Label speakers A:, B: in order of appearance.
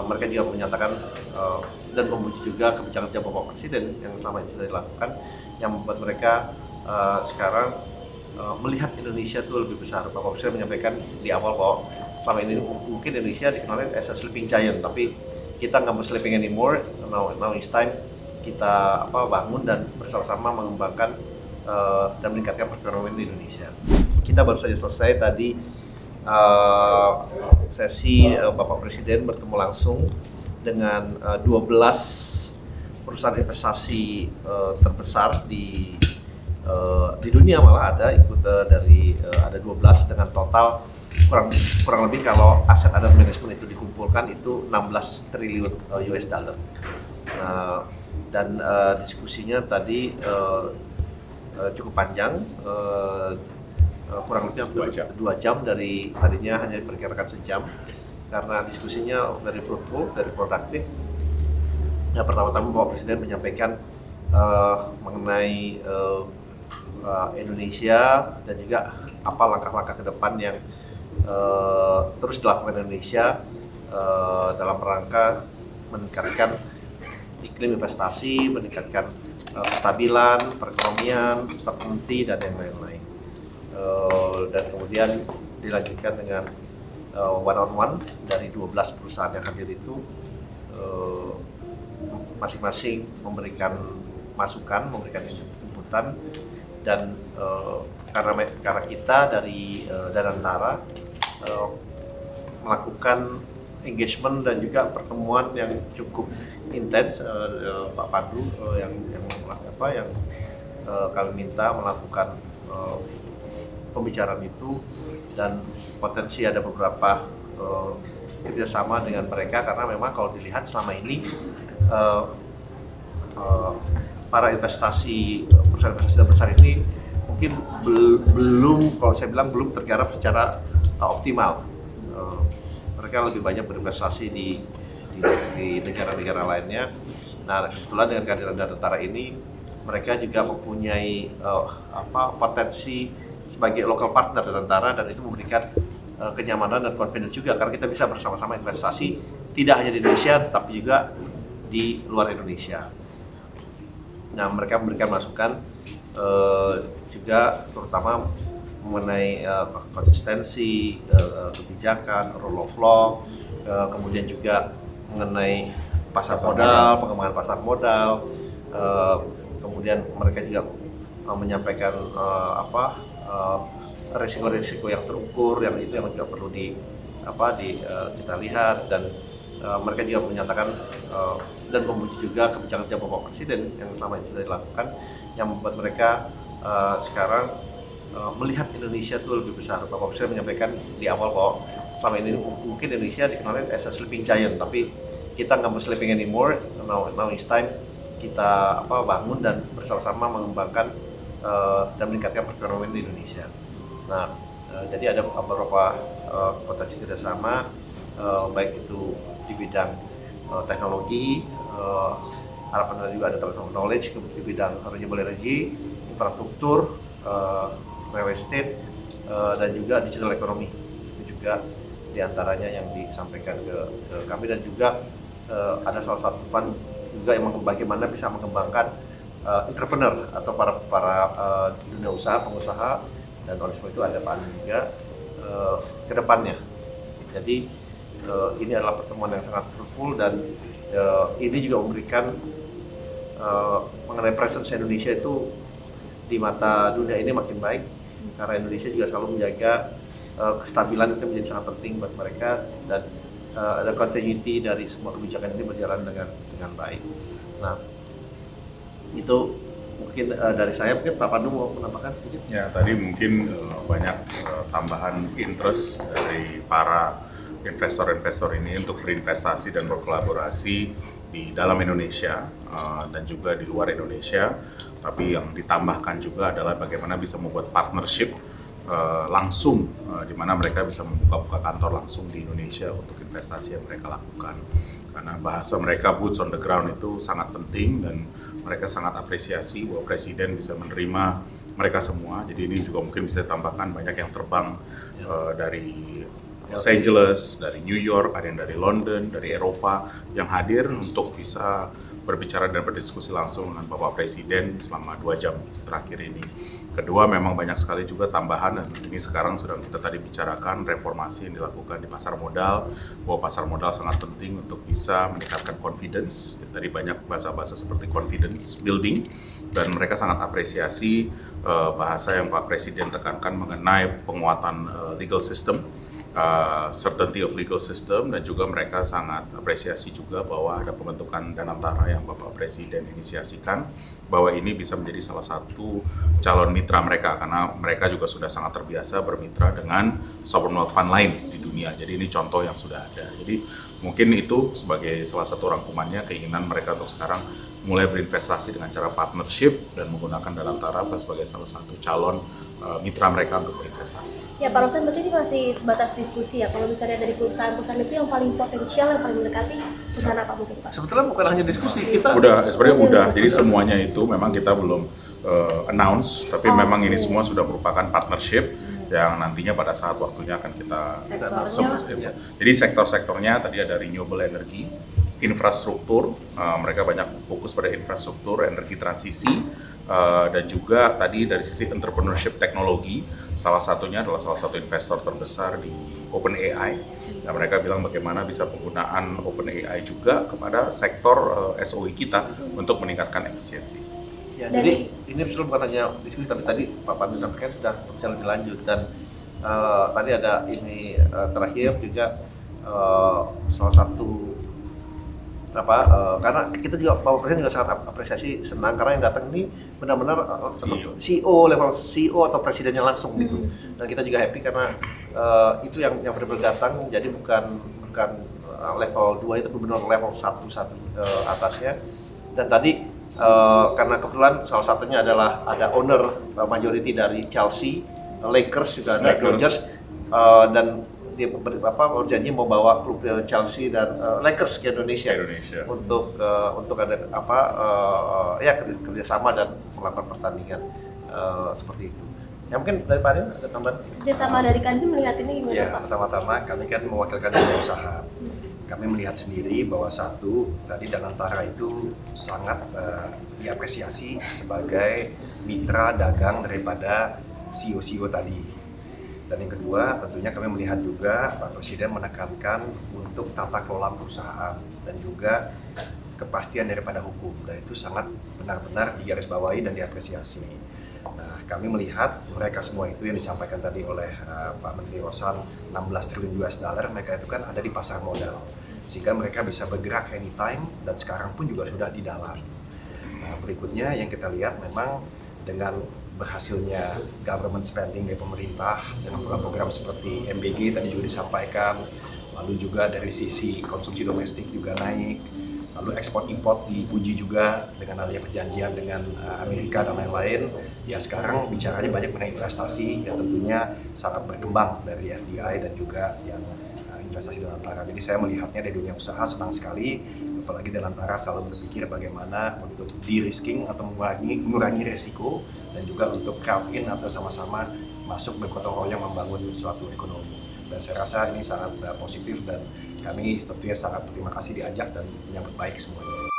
A: mereka juga menyatakan dan memuji juga kebijakan Bapak Presiden yang selama ini sudah dilakukan, yang membuat mereka sekarang melihat Indonesia itu lebih besar. Bapak Presiden menyampaikan di awal bahwa selama ini mungkin Indonesia dikenal as a sleeping giant, tapi kita nggak mau sleeping anymore. Now it's time kita bangun dan bersama-sama mengembangkan dan meningkatkan perekonomian di Indonesia. Kita baru saja selesai tadi sesi Bapak Presiden bertemu langsung dengan 12 perusahaan investasi terbesar di dunia, malah ada ikut ada 12 dengan total kurang lebih kalau aset under management itu dikumpulkan itu 16 triliun US dollar. Dan diskusinya tadi cukup panjang, kurang lebih 2 jam dari tadinya hanya diperkirakan sejam, karena diskusinya very fruitful, very produktif. Ya, pertama-tama Bapak Presiden menyampaikan mengenai Indonesia dan juga apa langkah-langkah ke depan yang terus dilakukan Indonesia dalam rangka meningkatkan iklim investasi, meningkatkan kestabilan, perekonomian, stability, dan yang lain-lain. Dan kemudian dilanjutkan dengan one-on-one dari 12 perusahaan yang hadir itu, masing-masing memberikan masukan, memberikan inputan, dan karena kita dari Danantara melakukan engagement dan juga pertemuan yang cukup intens, Pak Pandu yang kami minta melakukan pembicaraan itu, dan potensi ada beberapa kerjasama dengan mereka, karena memang kalau dilihat selama ini para perusahaan investasi besar ini mungkin belum, kalau saya bilang belum tergarap secara optimal. Mereka lebih banyak berinvestasi di negara-negara lainnya. Nah, kebetulan dengan kehadiran Danantara ini, mereka juga mempunyai potensi sebagai local partner Danantara, dan itu memberikan kenyamanan dan confidence juga, karena kita bisa bersama-sama investasi tidak hanya di Indonesia tapi juga di luar Indonesia. Nah, mereka memberikan masukan juga terutama mengenai konsistensi kebijakan, rule of law, kemudian juga mengenai pasar modal, pengembangan pasar modal, kemudian mereka juga menyampaikan risiko-risiko yang terukur, yang itu yang juga perlu kita lihat, dan mereka juga menyatakan dan memuji juga kebijakan Bapak Presiden yang selama ini sudah dilakukan, yang membuat mereka sekarang melihat Indonesia itu lebih besar. Bapak Presiden menyampaikan di awal bahwa selama ini mungkin Indonesia dikenal as a sleeping giant, tapi kita nggak mau sleeping anymore. Now it's time kita bangun dan bersama-sama mengembangkan dan meningkatkan perekonomian di Indonesia. Nah, jadi ada beberapa potensi kerjasama, baik itu di bidang teknologi, harapan juga ada transfer knowledge di bidang renewable energy, infrastruktur, real estate, dan juga digital economy. Itu juga diantaranya yang disampaikan ke kami, dan juga ada salah satu fund juga yang bagaimana bisa mengembangkan entrepreneur atau para dunia usaha, pengusaha, dan oleh sebab itu ada Pak Andi juga ke depannya. Jadi ini adalah pertemuan yang sangat fruitful, dan ini juga memberikan mengenai presence Indonesia itu di mata dunia ini makin baik, karena Indonesia juga selalu menjaga kestabilan, itu menjadi sangat penting buat mereka, dan ada continuity dari semua kebijakan ini berjalan dengan baik. Nah, itu mungkin dari saya. Mungkin Pak Pandu mau menambahkan sedikit?
B: Ya, tadi mungkin banyak tambahan interest dari para investor-investor ini untuk berinvestasi dan berkolaborasi di dalam Indonesia dan juga di luar Indonesia. Tapi yang ditambahkan juga adalah bagaimana bisa membuat partnership langsung, di mana mereka bisa membuka kantor langsung di Indonesia untuk investasi yang mereka lakukan. Karena bahasa mereka boots on the ground itu sangat penting, dan mereka sangat apresiasi bahwa Presiden bisa menerima mereka semua. Jadi ini juga mungkin bisa ditambahkan banyak yang terbang dari Los Angeles, dari New York, ada yang dari London, dari Eropa yang hadir untuk bisa berbicara dan berdiskusi langsung dengan Bapak Presiden selama 2 jam terakhir ini. Kedua, memang banyak sekali juga tambahan, dan ini sekarang sudah kita tadi bicarakan reformasi yang dilakukan di pasar modal, bahwa pasar modal sangat penting untuk bisa meningkatkan confidence. Tadi banyak bahasa-bahasa seperti confidence building, dan mereka sangat apresiasi bahasa yang Pak Presiden tekankan mengenai penguatan legal system, certainty of legal system, dan juga mereka sangat apresiasi juga bahwa ada pembentukan Danantara yang Bapak Presiden inisiasikan, bahwa ini bisa menjadi salah satu calon mitra mereka, karena mereka juga sudah sangat terbiasa bermitra dengan sovereign wealth fund lain di dunia. Jadi ini contoh yang sudah ada. Jadi mungkin itu sebagai salah satu rangkumannya keinginan mereka untuk sekarang mulai berinvestasi dengan cara partnership dan menggunakan Danantara sebagai salah satu calon mitra mereka untuk berinvestasi.
C: Ya Pak Rosan, berarti ini masih sebatas diskusi ya. Kalau misalnya dari perusahaan-perusahaan itu yang paling potensial, yang paling mendekati perusahaan apa mungkin Pak?
A: Sebetulnya bukan hanya diskusi, kita
B: Sebenarnya udah. Jadi semuanya itu memang kita belum announce, tapi memang ini semua sudah merupakan partnership yang nantinya pada saat waktunya akan kita
C: Sektornya.
B: Jadi sektor-sektornya tadi ada renewable energy, infrastruktur, mereka banyak fokus pada infrastruktur, energi transisi, dan juga tadi dari sisi entrepreneurship teknologi, salah satunya adalah salah satu investor terbesar di OpenAI. Nah, mereka bilang bagaimana bisa penggunaan OpenAI juga kepada sektor SOE kita untuk meningkatkan efisiensi.
A: ya, jadi ini sebetulnya bukan hanya diskusi, tapi tadi Pak Pandu sampaikan sudah berjalan lebih lanjut, dan tadi ada ini terakhir juga salah satu karena kita juga Bapak Presiden juga sangat apresiasi, senang karena yang datang ini benar-benar CEO level CEO atau presidennya langsung gitu, dan kita juga happy karena itu yang benar-benar datang, jadi bukan level 2, itu benar-benar level 1 atasnya. Dan tadi karena kebetulan salah satunya adalah ada owner majority dari Chelsea, Lakers juga ada, Dodgers, dan dia berjanji mau bawa klub Chelsea dan Lakers ke Indonesia. Untuk ada kerjasama dan melakukan pertandingan seperti itu. Ya mungkin dari Pak Adin ada tambahan?
C: Kerjasama dari Kadin melihat ini gimana
D: Ya,
C: Pak?
D: pertama-tama kami kan mewakilkan dunia usaha. Kami melihat sendiri bahwa satu, tadi Danantara itu sangat diapresiasi sebagai mitra dagang daripada CEO-CEO tadi. Dan yang kedua, tentunya kami melihat juga Pak Presiden menekankan untuk tata kelola perusahaan dan juga kepastian daripada hukum, dan itu sangat benar-benar digarisbawahi dan diapresiasi. Nah, kami melihat mereka semua itu yang disampaikan tadi oleh Pak Menteri Rosan, 16 triliun US dollar, mereka itu kan ada di pasar modal, sehingga mereka bisa bergerak anytime, dan sekarang pun juga sudah di dalam. Nah, berikutnya yang kita lihat memang dengan berhasilnya government spending dari pemerintah dengan program-program seperti MBG tadi juga disampaikan, lalu juga dari sisi konsumsi domestik juga naik, lalu ekspor import dipuji juga dengan adanya perjanjian dengan Amerika dan lain-lain. Ya sekarang bicaranya banyak mengenai investasi yang tentunya sangat berkembang dari FDI dan juga yang investasi Danantara. Jadi saya melihatnya dari dunia usaha senang sekali, apalagi Danantara selalu berpikir bagaimana untuk de-risking atau mengurangi resiko, dan juga untuk crowd in atau sama-sama masuk bergotong royong membangun suatu ekonomi. Dan saya rasa ini sangat positif, dan kami tentunya sangat berterima kasih diajak dan menyambut baik semuanya.